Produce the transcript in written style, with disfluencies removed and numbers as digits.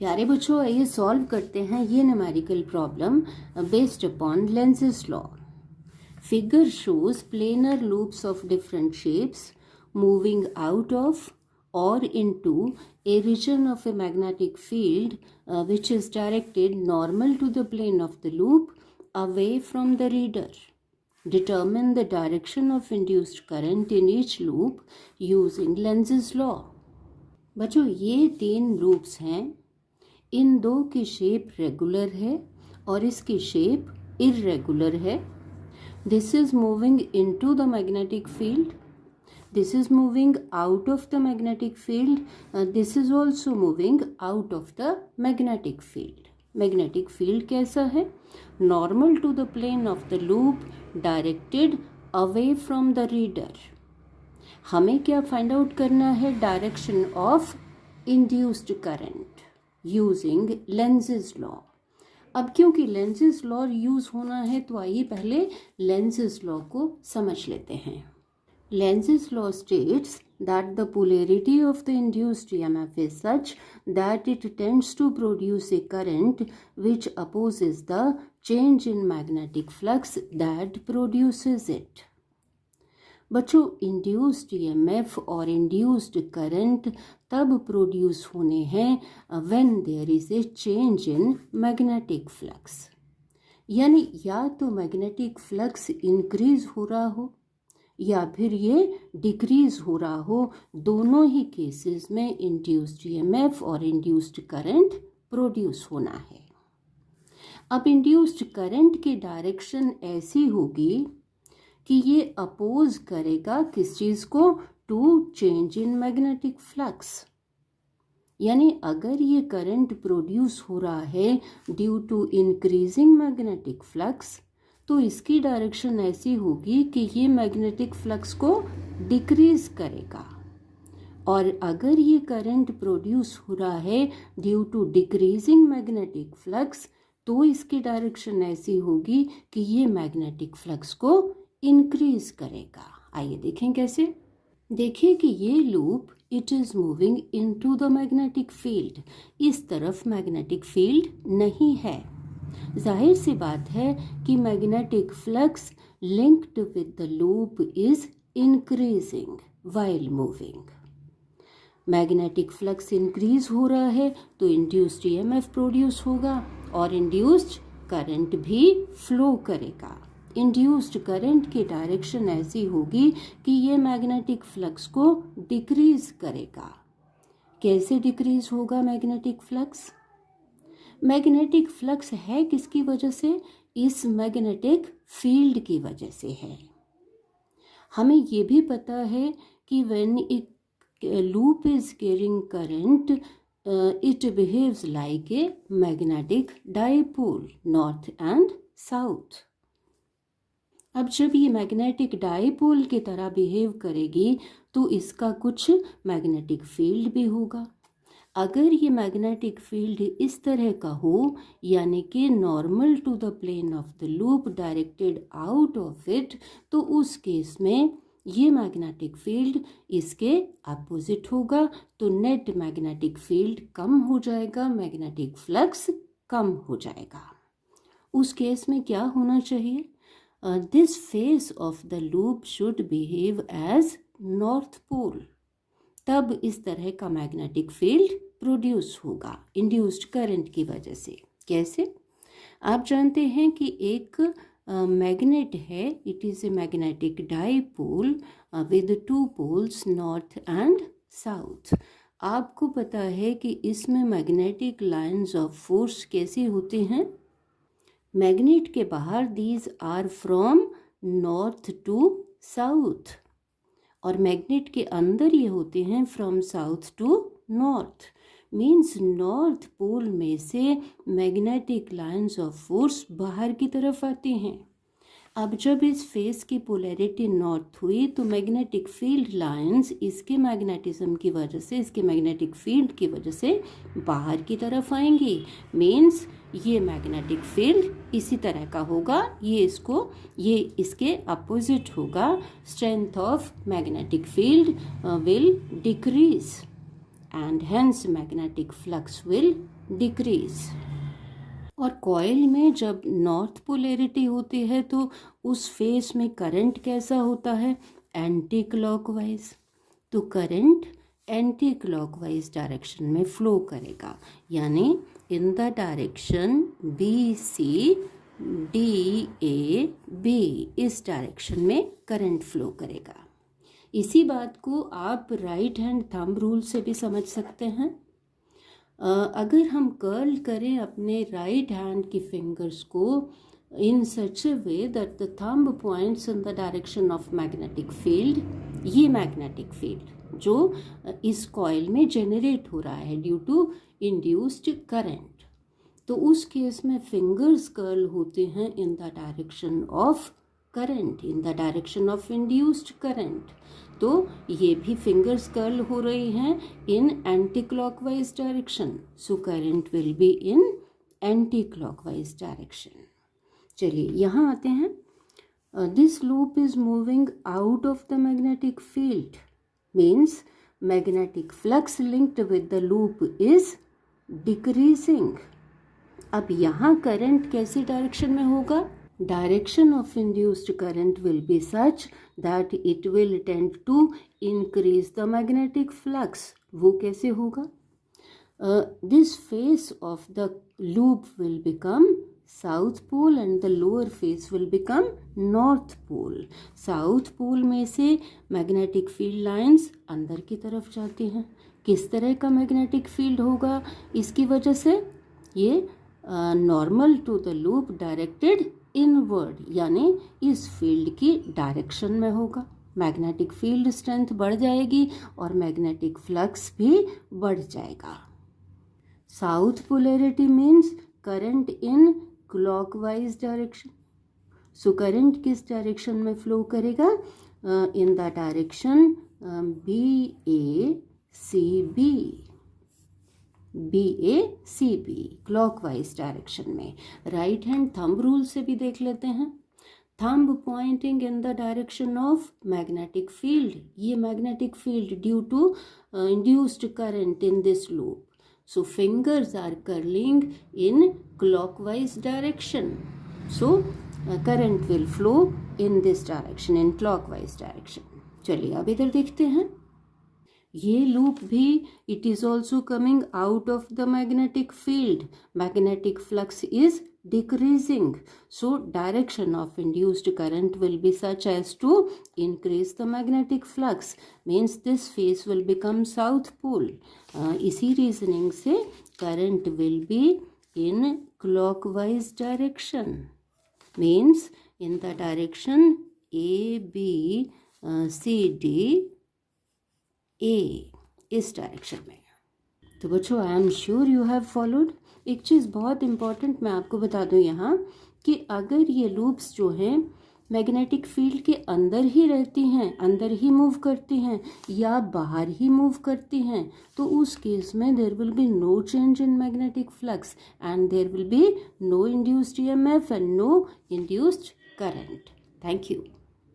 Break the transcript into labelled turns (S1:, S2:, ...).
S1: प्यारे बच्चों, आइए सॉल्व करते हैं ये numerical problem based upon Lenz's law. Figure shows planar loops of different shapes moving out of or into a region of a magnetic field which is directed normal to the plane of the loop away from the reader. Determine the direction of induced current in each loop using Lenz's law. बच्चों, ये 3 loops हैं। इन दो की shape regular है और इसकी shape irregular है। This is moving into the magnetic field, this is moving out of the magnetic field, this is also moving out of the magnetic field. Magnetic field कैसा है? Normal to the plane of the loop, directed away from the reader. हमें क्या find out करना है? Direction of induced current using Lenz's law. अब क्योंकि लेंज़es law use होना है तो आइए पहले लेंज़es लॉ को समझ लेते हैं। Lenz's law states that the polarity of the induced EMF is such that it tends to produce a current which opposes the change in magnetic flux that produces it. बच्चों, इंड्यूस्ड ईएमएफ और induced current तब produce होने हैं when there is a change in magnetic flux. यानी या तो magnetic flux increase हो रहा हो या फिर ये डिक्रीज हो रहा हो। दोनों ही केसेस में इंड्यूस्ड ईएमएफ और इंड्यूस्ड करंट प्रोड्यूस होना है। अब इंड्यूस्ड करंट की डायरेक्शन ऐसी होगी कि ये अपोज करेगा किस चीज को? To change in magnetic flux. यानी अगर ये करंट प्रोड्यूस हो रहा है due to increasing magnetic flux तो इसकी डायरेक्शन ऐसी होगी कि ये मैग्नेटिक फ्लक्स को डिक्रीज करेगा। और अगर ये करंट प्रोड्यूस हो रहा है due to decreasing magnetic flux तो इसकी डायरेक्शन ऐसी होगी कि ये मैग्नेटिक फ्लक्स को इंक्रीज करेगा। आइए देखें कैसे। देखिए कि ये loop it is moving into the magnetic field. इस तरफ मैग्नेटिक फील्ड नहीं है। जाहिर सी बात है कि magnetic flux linked with the loop is increasing while moving. Magnetic flux increase हो रहा है तो इंड्यूस्ड ईएमएफ प्रोड्यूस होगा और इंड्यूस्ड करंट भी फ्लो करेगा। इंड्यूस्ड करंट की डायरेक्शन ऐसी होगी कि ये मैग्नेटिक फ्लक्स को डिक्रीज करेगा। कैसे डिक्रीज होगा मैग्नेटिक फ्लक्स? मैग्नेटिक फ्लक्स है किसकी वजह से? इस मैग्नेटिक फील्ड की वजह से है। हमें ये भी पता है कि when A loop is carrying current it behaves like a magnetic dipole, north and south. अब जब ये मैग्नेटिक डाइपोल की तरह बिहेव करेगी तो इसका कुछ मैग्नेटिक फील्ड भी होगा। अगर ये मैग्नेटिक फील्ड इस तरह का हो, यानी कि normal to the plane of the loop, directed out of it, तो उस केस में ये मैग्नेटिक फील्ड इसके अपोजिट होगा तो नेट मैग्नेटिक फील्ड कम हो जाएगा, मैग्नेटिक फ्लक्स कम हो जाएगा। उस केस में क्या होना चाहिए? This face of the loop should behave as north pole. तब इस तरह का मैग्नेटिक फील्ड प्रोड्यूस होगा इंड्यूस्ड करंट की वजह से। कैसे? आप जानते हैं कि एक मैग्नेट है, it is a magnetic dipole with 2 poles north and south. आपको पता है कि इसमें मैग्नेटिक लाइंस ऑफ फोर्स कैसे होते हैं? मैग्नेट के बाहर these are from north to south और मैग्नेट के अंदर ये होते हैं from south to north. Means north pole में से मैग्नेटिक लाइंस ऑफ फोर्स बाहर की तरफ आते हैं। अब जब इस फेस की पोलैरिटी नॉर्थ हुई तो मैग्नेटिक फील्ड लाइंस इसके मैग्नेटिज्म की वजह से, इसके मैग्नेटिक फील्ड की वजह से बाहर की तरफ आएंगी। मीन्स ये मैग्नेटिक फील्ड इसी तरह का होगा, ये इसके अपोजिट होगा। Strength of magnetic field will decrease and hence magnetic flux will decrease. और कॉइल में जब नॉर्थ पोलैरिटी होती है तो उस फेस में करंट कैसा होता है, एंटी क्लॉकवाइज। तो करंट एंटी क्लॉकवाइज डायरेक्शन में फ्लो करेगा, यानी in the direction B C D A B, इस डायरेक्शन में करंट फ्लो करेगा। इसी बात को आप राइट हैंड थंब रूल से भी समझ सकते हैं। अगर हम कर्ल करें अपने राइट हैंड की फिंगर्स को in such a way that the thumb points in the direction of magnetic field, ये मैग्नेटिक फील्ड जो इस कॉइल में जनरेट हो रहा है ड्यू टू इंड्यूस्ड करंट, तो उस केस में फिंगर्स कर्ल होते हैं in the direction of current, in the direction of induced current. तो ये भी फिंगर्स कर्ल हो रही हैं in anti clockwise direction, so current will be in anti clockwise direction. चलिए यहाँ आते हैं। This loop is moving out of the magnetic field, means magnetic flux linked with the loop is decreasing. अब यहाँ current कैसी direction में होगा, direction of induced current will B such that it will tend to increase the magnetic flux. वो कैसे होगा, this face of the loop will become south pole and the lower face will become north pole. South pole में से magnetic field lines अंदर की तरफ जाती हैं। किस तरह का मैग्नेटिक फील्ड होगा इसकी वजह से, ये normal to the loop directed inward, यानी इस फील्ड की डायरेक्शन में होगा। मैग्नेटिक फील्ड स्ट्रेंथ बढ़ जाएगी और मैग्नेटिक फ्लक्स भी बढ़ जाएगा। South polarity means current in clockwise direction. So current किस डायरेक्शन में फ्लो करेगा, in the direction B A C B, B A C B, clockwise direction में। राइट हैंड थंब रूल से भी देख लेते हैं। Thumb pointing in the direction of magnetic field, ये magnetic field due to induced current in this loop, so fingers are curling in clockwise direction, so current will flow in this direction, in clockwise direction। चलिए अब इधर देखते हैं। ये loop भी it is also coming out of the magnetic field, magnetic flux is decreasing, so direction of induced current will be such as to increase the magnetic flux, means this face will become south pole। इसी reasoning से current will be in clockwise direction, means in the direction A B C D A, इस direction में। तो बच्चों I am sure you have followed. एक चीज़ बहुत important मैं आपको बता दूं यहाँ कि अगर ये लूप्स जो हैं मैग्नेटिक फील्ड के अंदर ही रहती हैं, अंदर ही मूव करती हैं या बाहर ही मूव करती हैं, तो उस केस में there will be no change in magnetic flux and there will be no induced EMF and no induced current. Thank you.